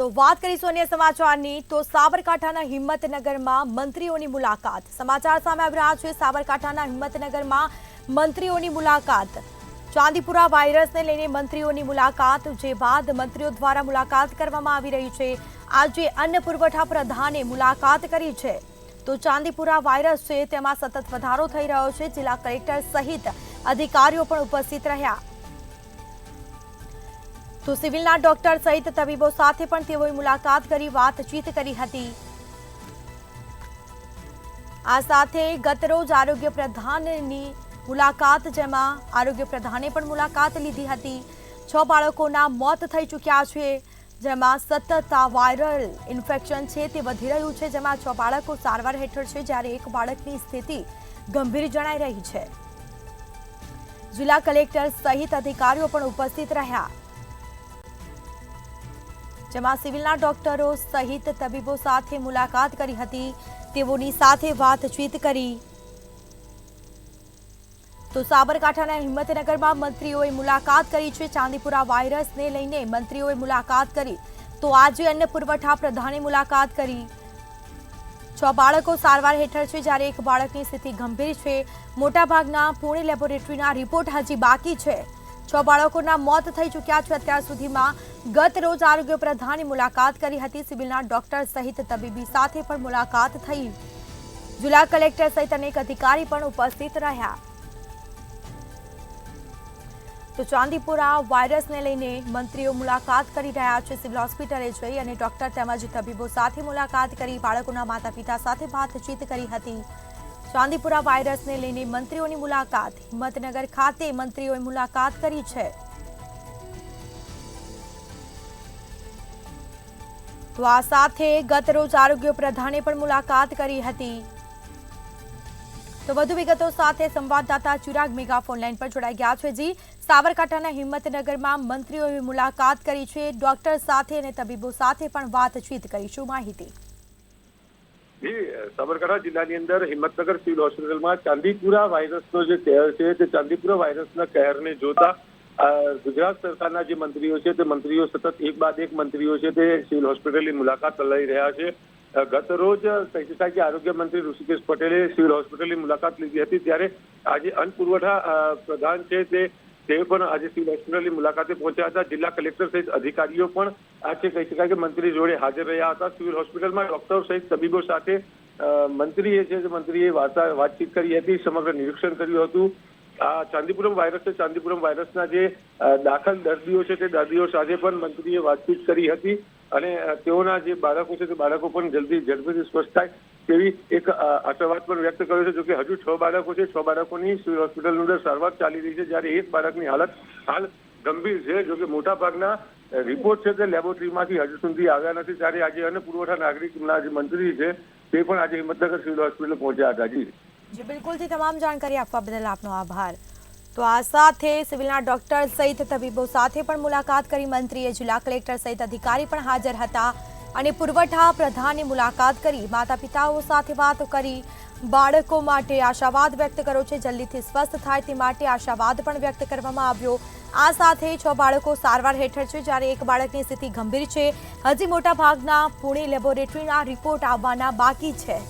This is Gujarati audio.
તો વાત કરીશું અન્ય સમાચારની તો સાબરકાંઠાના હિંમતનગરમાં મંત્રીઓની મુલાકાત સમાચાર સામે આવી રહ્યા છે। સાબરકાંઠાના હિંમતનગરમાં મંત્રીઓની મુલાકાત ચાંદીપુરા વાયરસને લઈને મંત્રીઓની મુલાકાત જે બાદ મંત્રીઓ દ્વારા મુલાકાત કરવામાં આવી રહી છે। આજે અન્ન પુરવઠા પ્રધાને મુલાકાત કરી છે તો ચાંદીપુરા વાયરસ છે તેમાં સતત વધારો થઈ રહ્યો છે। જિલ્લા કલેક્ટર સહિત અધિકારીઓ પણ ઉપસ્થિત રહ્યા તો સિવિલના ડોક્ટર સહિત તબીબો સાથે પણ તેઓએ મુલાકાત કરી વાતચીત કરી હતી। આ સાથે ગતરોજ આરોગ્ય પ્રધાનની મુલાકાત જેમાં આરોગ્ય પ્રધાને પણ મુલાકાત લીધી હતી। 6 બાળકોના મોત થઈ ચૂક્યા છે જેમાં સતત આ વાયરલ ઇન્ફેક્શન છે તે વધી રહ્યું છે જેમાં 6 બાળકો સારવાર હેઠળ છે જ્યારે એક બાળકની સ્થિતિ ગંભીર જણાઈ રહી છે। જિલ્લા કલેક્ટર સહિત અધિકારીઓ પણ ઉપસ્થિત રહ્યા જેમાં સિવિલના ડોક્ટરો સહિત તબીબો સાથે મુલાકાત કરી હતી તેઓની સાથે વાતચીત કરી તો સાબરકાંઠાના હિંમતનગરમાં મંત્રીઓએ મુલાકાત કરી છે। ચાંદીપુરા વાયરસને લઈને મંત્રીઓએ મુલાકાત કરી તો આજે અન્ન પુરવઠા પ્રધાને મુલાકાત કરી। 6 બાળકો સારવાર હેઠળ છે જ્યારે એક બાળકની સ્થિતિ ગંભીર છે। મોટાભાગના પુણે લેબોરેટરીના રિપોર્ટ હજી બાકી છે। 6 બાળકોના મોત થઈ ચૂક્યા છે। અત્યાર સુધીમાં ગત રોજ આરોગ્ય પ્રધાને મુલાકાત કરી હતી। સિવિલના ડોક્ટર સહિત તબીબી સાથે પણ મુલાકાત થઈ। જિલ્લા કલેક્ટર સહિત અનેક અધિકારી પણ ઉપસ્થિત રહ્યા તો ચાંદીપુરા વાયરસને લઈને મંત્રીઓ મુલાકાત કરી રહ્યા છે। સિવિલ હોસ્પિટલે જઈ અને ડોક્ટર તેમજ તબીબો સાથે મુલાકાત કરી બાળકોના માતા પિતા સાથે વાતચીત કરી હતી। ચાંદીપુરા વાયરસને લઈને મંત્રીઓની મુલાકાત હિંમતનગર ખાતે મંત્રીઓએ મુલાકાત કરી છે તો આ સાથે ગત રોજ આરોગ્ય પ્રધાને પણ મુલાકાત કરી હતી તો વધુ વિગતો સાથે સંવાદદાતા ચિરાગ મેગા ફોનલાઈન પર જોડાઈ ગયા છે। જી સાબરકાંઠાના હિંમતનગરમાં મંત્રીઓએ મુલાકાત કરી છે ડોક્ટર સાથે અને તબીબો સાથે પણ વાતચીત કરી શું માહિતી સાબરકાંઠા જિલ્લાની અંદર હિંમતનગર સિવિલ હોસ્પિટલમાં ચાંદીપુરા વાયરસનો જે કહેર છે તે ચાંદીપુરા વાયરસના કહેરને જોતા ગુજરાત સરકારના જે મંત્રીઓ છે તે મંત્રીઓ સતત એક બાદ એક મંત્રીઓ છે તે સિવિલ હોસ્પિટલની મુલાકાત લઈ રહ્યા છે। ગત રોજ કહી શકાય કે આરોગ્ય મંત્રી ઋષિકેશ પટેલે સિવિલ હોસ્પિટલની મુલાકાત લીધી હતી ત્યારે આજે અન્ન પુરવઠા પ્રધાન છે તે પણ આજે સિવિલ હોસ્પિટલની મુલાકાતે પહોંચ્યા હતા। જિલ્લા કલેક્ટર સહિત અધિકારીઓ પણ આજે કહી શકાય કે મંત્રી જોડે હાજર રહ્યા હતા। સિવિલ હોસ્પિટલમાં ડોક્ટરો સહિત તબીબો સાથે મંત્રીએ વાતચીત કરી હતી સમગ્ર નિરીક્ષણ કર્યું હતું। આ ચાંદીપુરમ વાયરસ છે ચાંદીપુરમ વાયરસના જે દાખલ દર્દીઓ છે તે દર્દીઓ સાથે પણ મંત્રીએ વાતચીત કરી હતી અને તેઓના જે બાળકો છે તે બાળકો પણ ઝડપથી સ્વસ્થ થાય તેવી એક આશાવાદ પણ વ્યક્ત કર્યો છે। જોકે હજુ 6 બાળકો છે 6 બાળકોની સિવિલ હોસ્પિટલની અંદર સારવાર ચાલી રહી છે જ્યારે એક બાળકની હાલત હાલ ગંભીર છે। જોકે મોટાભાગના રિપોર્ટ છે તે લેબોરેટરીમાંથી હજુ સુધી આવ્યા નથી ત્યારે આજે અન્ન પુરવઠા નાગરિકના જે મંત્રી છે તે પણ આજે હિંમતનગર સિવિલ હોસ્પિટલ પહોંચ્યા હતા। જી બિલકુલથી તમામ જાણકારી આપવા બદલ આપનો આભાર। તો આ સાથે સિવિલના ડોક્ટર સહિત તબીબો સાથે પણ મુલાકાત કરી મંત્રીએ જિલ્લા કલેક્ટર સહિત અધિકારી પણ હાજર હતા અને પુરવઠા પ્રધાનની મુલાકાત કરી માતા પિતાઓ સાથે વાત કરી બાળકો માટે આશાવાદ વ્યક્ત કર્યો છે જલ્દીથી સ્વસ્થ થાય તે માટે આશાવાદ પણ વ્યક્ત કરવામાં આવ્યો। આ સાથે 6 બાળકો સારવાર હેઠળ છે જ્યારે એક બાળકની સ્થિતિ ગંભીર છે। હજી મોટા ભાગના પુણે લેબોરેટરીના રિપોર્ટ આવવાના બાકી છે।